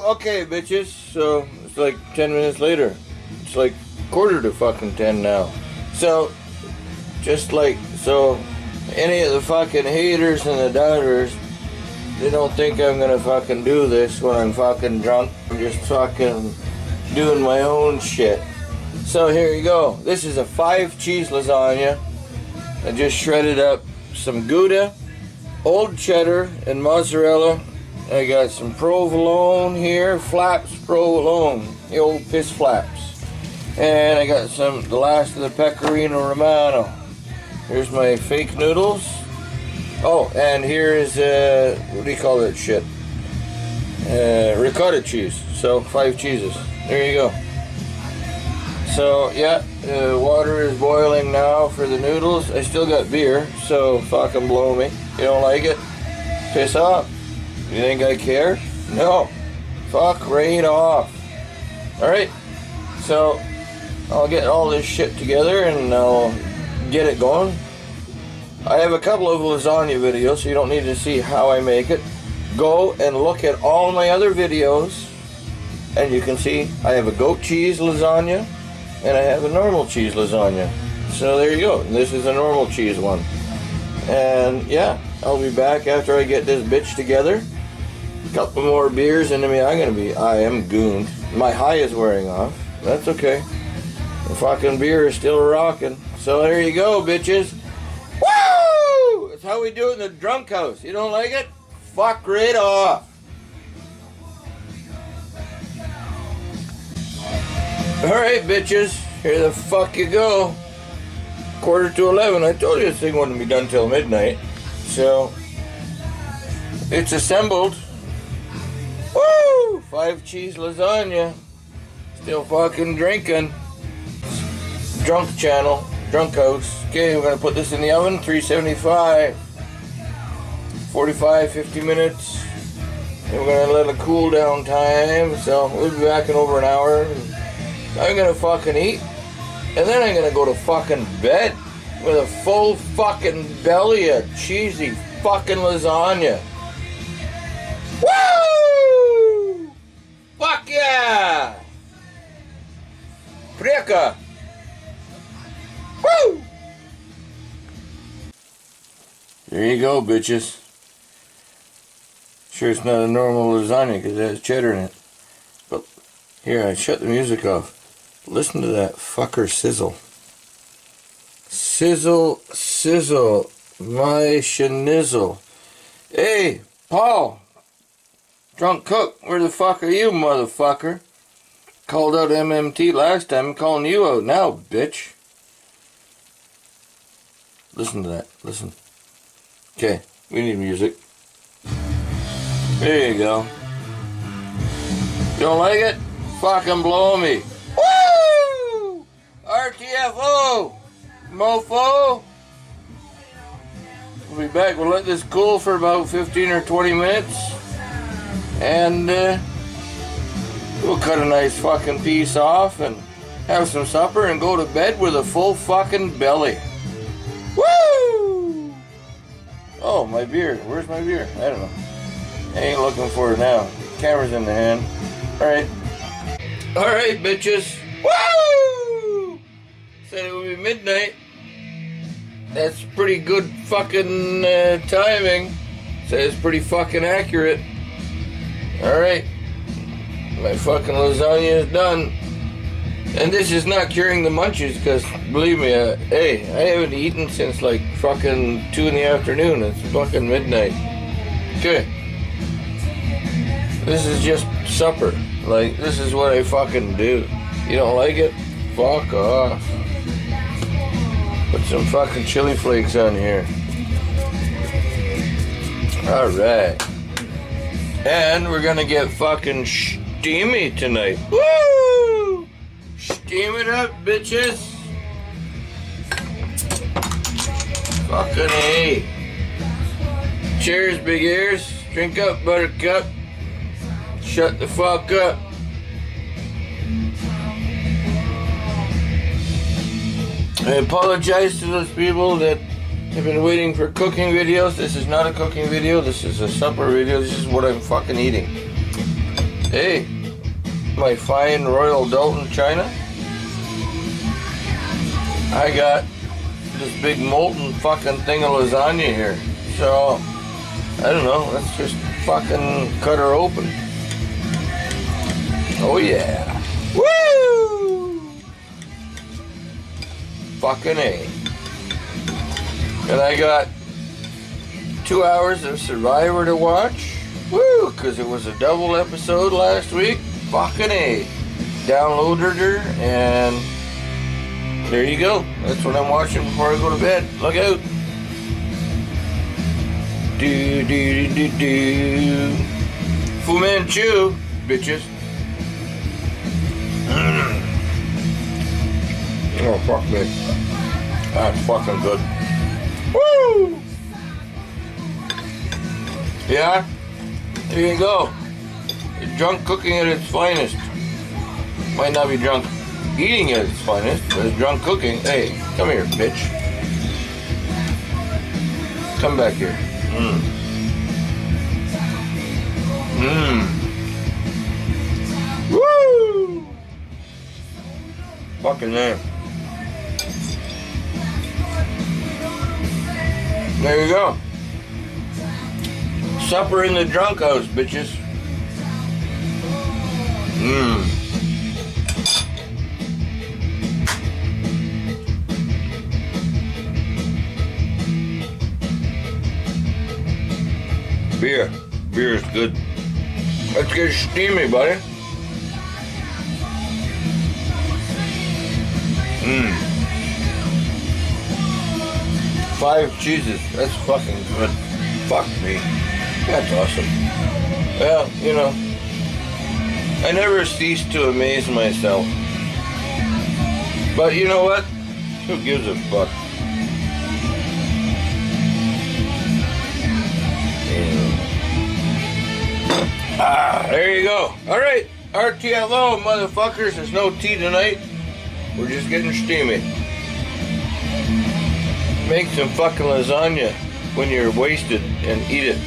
Okay, bitches. So it's like 10 minutes later. It's like quarter to fucking 10 now. So, just like, so any of the fucking haters and the doubters, they don't think I'm gonna fucking do this when I'm fucking drunk. I'm just fucking doing my own shit. So here you go. This is a 5-cheese lasagna. I just shredded up some Gouda, old cheddar, and mozzarella. I got some provolone here, flaps provolone, the old piss flaps. And I got the last of the pecorino romano. Here's my fake noodles. Oh, and here is, what do you call that shit? Ricotta cheese. So 5 cheeses. There you go. So yeah, water is boiling now for the noodles. I still got beer, so fucking blow me. You don't like it? Piss off. You think I care? No. Fuck right off. Alright, so I'll get all this shit together and I'll get it going. I have a couple of lasagna videos, so you don't need to see how I make it. Go and look at all my other videos and you can see I have a goat cheese lasagna and I have a normal cheese lasagna. So there you go. This is a normal cheese one. And yeah, I'll be back after I get this bitch together. A couple more beers and I am gooned. My high is wearing off. That's okay. The fucking beer is still rocking. So there you go, bitches. Woo! That's how we do it in the drunk house. You don't like it? Fuck right off. Alright, bitches, here the fuck you go. Quarter to 11. I told you this thing wouldn't be done till midnight. So, it's assembled. Woo! 5 cheese lasagna. Still fucking drinking. Drunk channel, drunk house. Okay, we're gonna put this in the oven, 375. 45, 50 minutes. And we're gonna let it cool down time. So, we'll be back in over an hour. I'm gonna fucking eat, and then I'm gonna go to fucking bed with a full fucking belly of cheesy fucking lasagna. Woo! Fuck yeah! Preka! Woo! There you go, bitches. Sure it's not a normal lasagna because it has cheddar in it. But here, I shut the music off. Listen to that fucker sizzle. Sizzle, sizzle, my schnizzle. Hey, Paul, drunk cook, where the fuck are you, motherfucker? Called out MMT last time, I'm calling you out now, bitch. Listen to that, listen. Okay, we need music. There you go. You don't like it? Fucking blow me. Woo! RTFO! Mofo! We'll be back. We'll let this cool for about 15 or 20 minutes. And we'll cut a nice fucking piece off and have some supper and go to bed with a full fucking belly. Woo! Oh, my beer. Where's my beer? I don't know. I ain't looking for it now. Camera's in the hand. Alright. Alright, bitches. Woo! Said it would be midnight. That's pretty good fucking timing. Says pretty fucking accurate. Alright. My fucking lasagna is done. And this is not curing the munchies because, believe me, hey, I haven't eaten since like fucking 2 in the afternoon. It's fucking midnight. Okay. This is just supper. Like, this is what I fucking do. You don't like it? Fuck off. Put some fucking chili flakes on here. Alright. And we're gonna get fucking steamy tonight. Woo! Steam it up, bitches. Fucking A. Cheers, big ears. Drink up, buttercup. Shut the fuck up. I apologize to those people that have been waiting for cooking videos. This is not a cooking video. This is a supper video. This is what I'm fucking eating. Hey, my fine Royal Doulton china. I got this big molten fucking thing of lasagna here. So, I don't know, let's just fucking cut her open. Oh yeah. Woo! Fucking A. And I got 2 hours of Survivor to watch. Woo! Because it was a double episode last week. Fucking A. Downloaded her and there you go. That's what I'm watching before I go to bed. Look out. Do do do do do. Fu Manchu, bitches. Oh fuck me. That's fucking good. Woo! Yeah? There you go. Drunk cooking at its finest. Might not be drunk eating at its finest, but it's drunk cooking. Hey, come here, bitch. Come back here. Woo! Fucking name. There you go. Supper in the drunk house, bitches. Beer. Beer is good. Let's get steamy, buddy. 5 cheeses. That's fucking good. Fuck me. That's awesome. Well, you know, I never cease to amaze myself. But you know what? Who gives a fuck? There you go. Alright, RTFO, motherfuckers. There's no tea tonight. We're just getting steamy. Make some fucking lasagna when you're wasted and eat it.